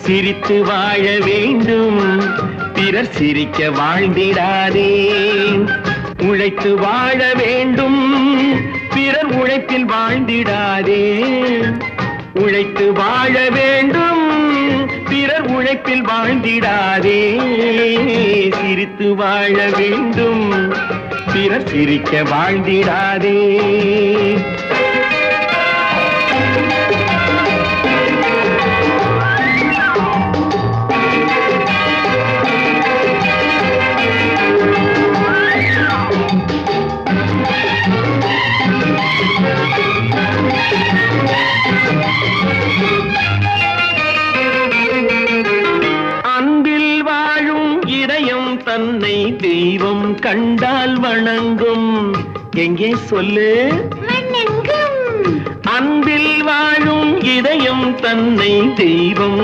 சிரித்து வாழ வேண்டும், பிறர் சிரிக்க வாழ்ந்திடாதே. உழைத்து வாழ வேண்டும், பிறர் உழைப்பில் வாழ்ந்திடாதே. உழைத்து வாழ வேண்டும், பிறர் உழைப்பில் வாழ்ந்திடாதே. சிரித்து வாழ வேண்டும், பிறர் சிரிக்க வாழ்ந்திடாதே. அன்பில் வாழும் இதயம் தன்னை தெய்வம் கண்டால் வணங்கும். எங்கே சொல்லு? அன்பில் வாழும் இதயம் தன்னை தெய்வம்